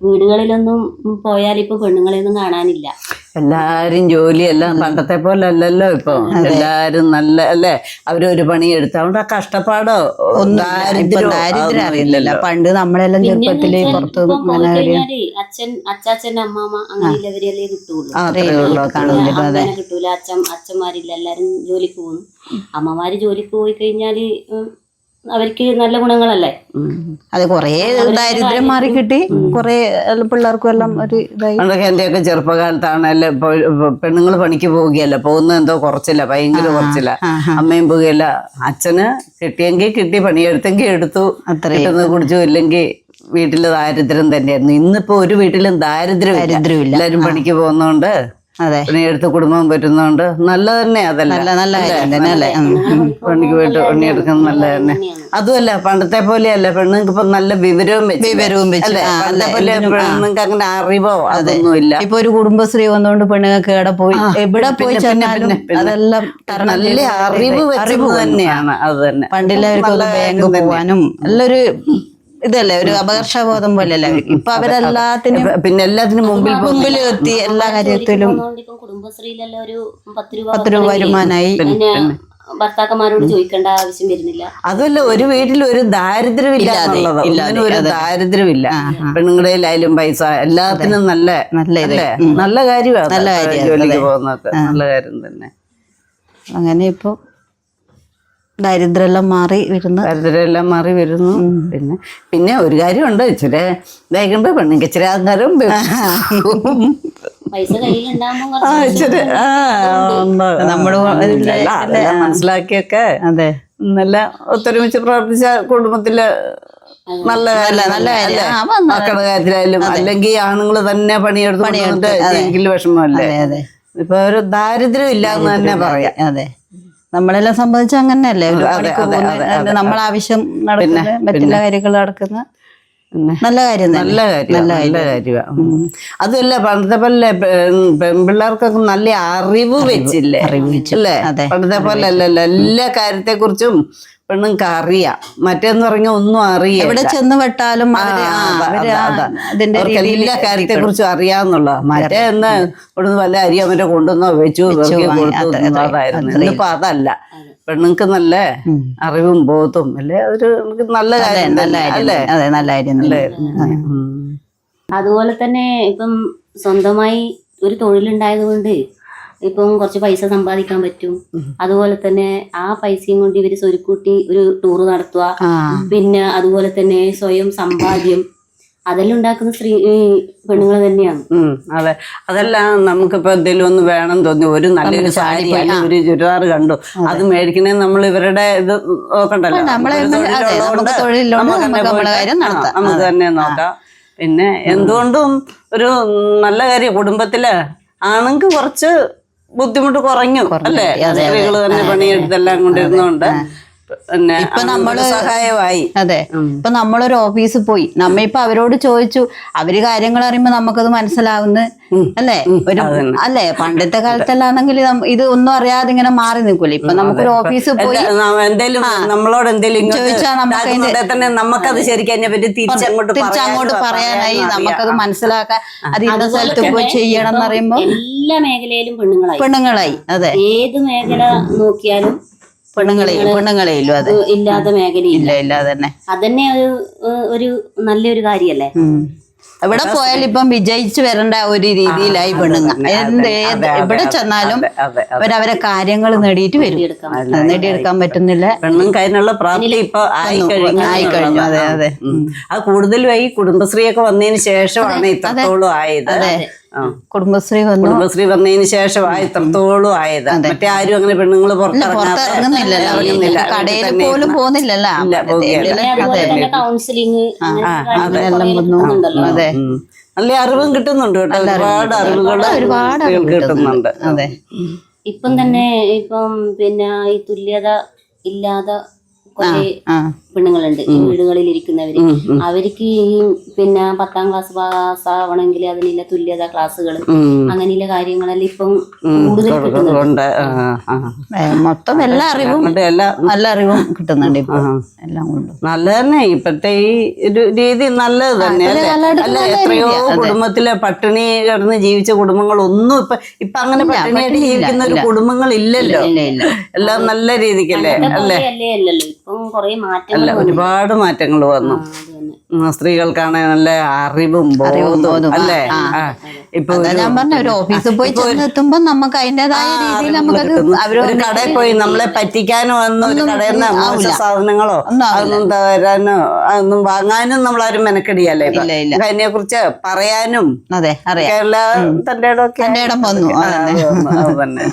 വീടുകളിലൊന്നും പോയാൽ ഇപ്പൊ പെണ്ണുങ്ങളെയൊന്നും കാണാനില്ല. എല്ലാരും ജോലിയെല്ലാം പണ്ടത്തെ പോലെ അല്ലല്ലോ ഇപ്പൊ. എല്ലാരും നല്ല അല്ലേ, അവരൊരു പണി എടുത്തോണ്ട് ആ കഷ്ടപ്പാടോ ദാരിദ്ര്യം അറിയില്ലല്ലോ. പണ്ട് നമ്മളെല്ലാം ചെറുപ്പത്തില് പുറത്ത് അച്ചാച്ചൻ അമ്മാമ അങ്ങനെയുള്ളവരെയല്ലേ കിട്ടുള്ളൂ. അങ്ങനെ കിട്ടൂല. അച്ഛന്മാരില്ല, എല്ലാരും ജോലിക്ക് പോകുന്നു. അമ്മമാര് ജോലിക്ക് പോയി കഴിഞ്ഞാല് അവർക്ക് നല്ല ഗുണങ്ങളല്ലേ. അത് കൊറേ ദാരിദ്ര്യം മാറി കിട്ടി, കൊറേ പിള്ളേർക്കും എല്ലാം ഒരു ഇതായി. എന്റെയൊക്കെ ചെറുപ്പകാലത്താണല്ലേ പെണ്ണുങ്ങൾ പണിക്ക് പോവുകയല്ല, പോകുന്ന എന്തോ കുറച്ചില്ല, ഭയങ്കര കുറച്ചില്ല. അമ്മയും പോവുകയല്ല, അച്ഛന് കിട്ടിയെങ്കിൽ കിട്ടി, പണിയെടുത്തെങ്കിൽ എടുത്തു, കിട്ടുന്നത് കുടിച്ചു, ഇല്ലെങ്കിൽ വീട്ടില് ദാരിദ്ര്യം തന്നെയായിരുന്നു. ഇന്നിപ്പോ ഒരു വീട്ടിലും ദാരിദ്ര്യമില്ല, എല്ലാരും പണിക്ക് പോകുന്നോണ്ട് പണിയെടുത്ത് കുടുംബം പറ്റുന്നോണ്ട് നല്ല തന്നെ. അതല്ല നല്ല പണിക്ക് പോയിട്ട് പണിയെടുക്കുന്നത് നല്ല തന്നെ. അതുമല്ല പണ്ടത്തെ പോലെയല്ല, പെണ്ണുങ്ങൾക്ക് ഇപ്പൊ നല്ല വിവരവും വെച്ച് പണ്ടത്തെ പോലെ പെണ്ണുങ്ങൾക്ക് അങ്ങനെ അറിവോ അതൊന്നുമില്ല. ഇപ്പൊ ഒരു കുടുംബശ്രീ വന്നോണ്ട് പെണ്ണുങ്ങൾക്ക് എവിടെ പോയി എവിടെ പോയി ചെന്നാലും അതെല്ലാം നല്ല അറിവ് തന്നെയാണ്. അത് തന്നെ പണ്ടില്ലാവർക്കും ബാങ്ക് പോവാനും നല്ലൊരു ഇതല്ലേ, ഒരു അപകർഷബോധം പോലെയല്ല. ഇപ്പൊ അവരെല്ലാത്തിനും പിന്നെ എല്ലാത്തിനും മുമ്പിൽ എത്തി, എല്ലാ കാര്യത്തിലും. കുടുംബശ്രീയിലെല്ലാം ഒരു 10 രൂപ വരുമാനായി, ഭർത്താക്കന്മാരോട് ചോദിക്കേണ്ട ആവശ്യം വരുന്നില്ല. അതുമല്ല ഒരു വീട്ടിൽ ഒരു ദാരിദ്ര്യമില്ല എന്നുള്ളത്, ഒരു ദാരിദ്ര്യമില്ല. പെണ്ണുങ്ങളായാലും പൈസ എല്ലാത്തിനും നല്ല കാര്യമാണ്. ജോലിക്ക് പോകുന്നത് നല്ല കാര്യം തന്നെ. അങ്ങനെ ഇപ്പൊ ദാരിദ്ര്യമെല്ലാം മാറി വരുന്നു. പിന്നെ ഒരു കാര്യമുണ്ട്, ഇച്ചിരി ഇതായിക്കുമ്പോ പെണ്ണുങ്ങൾക്ക് ഇച്ചിരി ആൾക്കാരും ഇച്ചിരി നമ്മള് മനസ്സിലാക്കിയൊക്കെ നല്ല ഒത്തൊരുമിച്ച് പ്രവർത്തിച്ച കുടുംബത്തില് നല്ല മക്കളുടെ കാര്യത്തിലായാലും, അല്ലെങ്കിൽ ആണുങ്ങള് തന്നെ പണിയെടുത്ത് ജീവിക്കല് വിഷമല്ലേ. ഇപ്പൊ ഒരു ദാരിദ്ര്യം ഇല്ല എന്ന് തന്നെ പറയാം. അതെ, നമ്മളെല്ലാം സംബന്ധിച്ച അങ്ങനെയല്ലേ, നമ്മളെ ആവശ്യം നടക്കുന്ന മറ്റുള്ള കാര്യങ്ങൾ നടക്കുന്ന നല്ല കാര്യമാണ്. അതുമല്ല പണ്ടത്തെ പോലെ പെൺപിള്ളേർക്കൊക്കെ നല്ല അറിവ് വെച്ചില്ലേ, പണ്ടത്തെ പോലെ അല്ലല്ലോ. എല്ലാ കാര്യത്തെ കുറിച്ചും പെണ്ണുങ്ങൾക്ക് അറിയാം. മറ്റേന്ന് പറഞ്ഞാൽ ഒന്നും അറിയാം, എവിടെ ചെന്ന് വെട്ടാലും എല്ലാ കാര്യത്തെ കുറിച്ചും അറിയാവുന്നുള്ള. മറ്റേ എന്ന് ഇവിടുന്ന് വല്ല അരിയോ മറ്റോ കൊണ്ടുവന്നോ വെച്ചു അതായിരുന്നു. ഇന്നിപ്പോ അതല്ല, പെണ്ണുങ്ങൾക്ക് നല്ല അറിവും ബോധവും അല്ലേ, ഒരു നല്ല കാര്യം അല്ലേ. അതുപോലെ തന്നെ ഇപ്പം സ്വന്തമായി ഒരു തൊഴിലുണ്ടായത് കൊണ്ട് ഇപ്പം കുറച്ച് പൈസ സമ്പാദിക്കാൻ പറ്റും. അതുപോലെ തന്നെ ആ പൈസയും കൊണ്ട് ഇവര് സ്വരുക്കൂട്ടി ഒരു ടൂറ് നടത്തുക. പിന്നെ അതുപോലെ തന്നെ സ്വയം സമ്പാദ്യം അതെല്ലാം ഉണ്ടാക്കുന്ന പെണ്ണുങ്ങൾ തന്നെയാണ്. അതെ, അതെല്ലാം നമുക്കിപ്പോ എന്തെങ്കിലും ഒന്ന് വേണം തോന്നി, ഒരു നല്ലൊരു സാരി ഒരു ചുരിദാർ കണ്ടു, അത് മേടിക്കണേ നമ്മൾ ഇവരുടെ ഇത് നോക്കണ്ടല്ലോ, നമുക്ക് തന്നെ നോക്കാം. പിന്നെ എന്തുകൊണ്ടും ഒരു നല്ല കാര്യം, കുടുംബത്തില് ആണെങ്കിൽ കുറച്ച് ബുദ്ധിമുട്ട് കുറഞ്ഞു അല്ലേ. സ്ത്രീകള് തന്നെ പണിയെടുത്തെല്ലാം കൊണ്ടിരുന്നോണ്ട് പിന്നെ ഇപ്പൊ നമ്മള് സഹായമായി. അതെ, ഇപ്പൊ നമ്മളൊരു ഓഫീസിൽ പോയി, നമ്മ ഇപ്പൊ അവരോട് ചോദിച്ചു, അവര് കാര്യങ്ങൾ അറിയുമ്പോ നമുക്കത് മനസ്സിലാവുന്നു അല്ലേ. ഒരു അല്ലേ, പണ്ടത്തെ കാലത്തല്ലാണെങ്കിൽ ഇത് ഒന്നും അറിയാതെ ഇങ്ങനെ മാറി നിൽക്കൂല. ഇപ്പൊ നമുക്കൊരു ഓഫീസിൽ പോയി എന്തേലും നമ്മളോട് എന്തെങ്കിലും ചോദിച്ചാൽ നമുക്കത് ശരിക്കും അതിനെ പറ്റി തിരിച്ചങ്ങോട്ട് പറയാനായി, നമുക്കത് മനസ്സിലാക്കാൻ, അത് ഇന്ന സ്ഥലത്ത് പോയി ചെയ്യണം എന്ന് പറയുമ്പോ എല്ലാ മേഖലയിലും പെണ്ണുങ്ങളായി. അതെ, ഏത് മേഖല നോക്കിയാലും പെണ്ണുങ്ങളെയിലും അത് ഇല്ലാത്ത മേഖലയില്ല. തന്നെ അതന്നെ ഒരു നല്ലൊരു കാര്യല്ലേ. എവിടെ പോയാലും ഇപ്പം വിജയിച്ചു വരേണ്ട ഒരു രീതിയിലായി പെണ്ണുങ്ങൾ. എവിടെ ചെന്നാലും അവരവരെ കാര്യങ്ങൾ നേടിയെടുക്കാൻ പറ്റുന്നില്ല. പെണ്ണുങ്ങൾക്ക് അതിനുള്ള പ്രാപ്തി ഇപ്പൊ ആയിക്കഴിഞ്ഞു. അതെ, അത് കൂടുതലുമായി കുടുംബശ്രീയൊക്കെ വന്നതിന് ശേഷമാണ് ഇത്രത്തോളം ആയത്. കുടുംബശ്രീ വന്നതിന് ശേഷമാണ് ഇത്രത്തോളം ആയത്. മറ്റേ ആരും അങ്ങനെ പെണ്ണുങ്ങൾ പുറത്തിറങ്ങുന്നില്ല, കടയിൽ പോലും പോകുന്നില്ലല്ലോ. കൗൺസിലിംഗ് അതെ, നല്ല അറിവും കിട്ടുന്നുണ്ട് കേട്ടോ, ഒരുപാട് കിട്ടുന്നുണ്ട്. അതെ, ഇപ്പം തന്നെ ഇപ്പം പിന്നെ ഈ തുല്യത ഇല്ലാതെ കുറെ പെണ്ണുങ്ങളുണ്ട് ഈ വീടുകളിൽ ഇരിക്കുന്നവര്. അവർക്ക് ഈ പിന്നെ 10ാം ക്ലാസ് പാസ്സാവണമെങ്കിൽ അതിനുള്ള തുല്യത ക്ലാസ്സുകൾ അങ്ങനെയുള്ള കാര്യങ്ങളെല്ലാം ഇപ്പം കൂടുതൽ കിട്ടുന്നുണ്ട്. മൊത്തം എല്ലാ അറിവും നല്ല അറിവും കിട്ടുന്നുണ്ട് ഇപ്പൊ എല്ലാം കൊണ്ടും. നല്ല തന്നെ ഇപ്പത്തെ ഈ ഒരു രീതി നല്ലത് തന്നെ അല്ല. എത്രയോ കുടുംബത്തിലെ പട്ടിണി കിടന്ന് ജീവിച്ച കുടുംബങ്ങളൊന്നും ഇപ്പൊ അങ്ങനെ പട്ടിണിയായിട്ട് ജീവിക്കുന്ന ഒരു കുടുംബങ്ങൾ ഇല്ലല്ലോ. എല്ലാം നല്ല രീതിക്കല്ലേ അല്ലേ? ഇപ്പം കുറെ അല്ല, ഒരുപാട് മാറ്റങ്ങൾ വന്നു. സ്ത്രീകൾക്കാണ് നല്ല അറിവും ബോധവും അല്ലേ? ഇപ്പൊ ഞാൻ പറഞ്ഞ ഒരു ഓഫീസിൽ പോയി ചെന്നെത്തുമ്പോ നമുക്ക് അതിന്റേതായ രീതിയിൽ നമുക്കത് ഒരു കടയിൽ പോയി നമ്മളെ പറ്റിക്കാനോ ഒന്നും ഒരു കടയിൽ നിന്ന് മോശ സാധനങ്ങളോ അതൊന്നും തരാനോ അതൊന്നും വാങ്ങാനും നമ്മളാരും മെനക്കെടിയല്ലേ. അതിനെ കുറിച്ച് പറയാനും അതെ അറിയാം കേരള തന്റെ ഇടം വന്നു. അത് തന്നെ.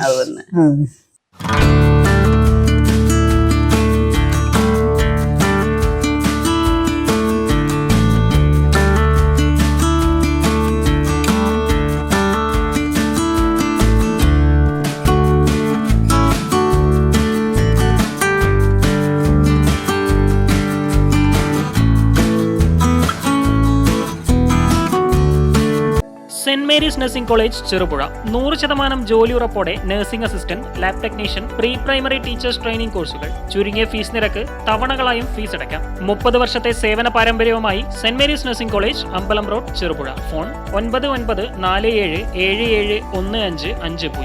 Saint Mary's nursing college Cherupuzha 100% ജോലി ഉറപ്പോടെ nursing assistant, lab technician, pre primary teachers training കോഴ്സുകൾ. ചുരുങ്ങിയ ഫീസ് നിരക്ക്, തവണകളായും ഫീസ് അടയ്ക്കാം. 30 വർഷത്തെ സേവന പാരമ്പര്യവുമായി സെന്റ് മേരീസ് നഴ്സിംഗ് കോളേജ്, അമ്പലം റോഡ്, ചെറുപുഴ. ഫോൺ 9947771550.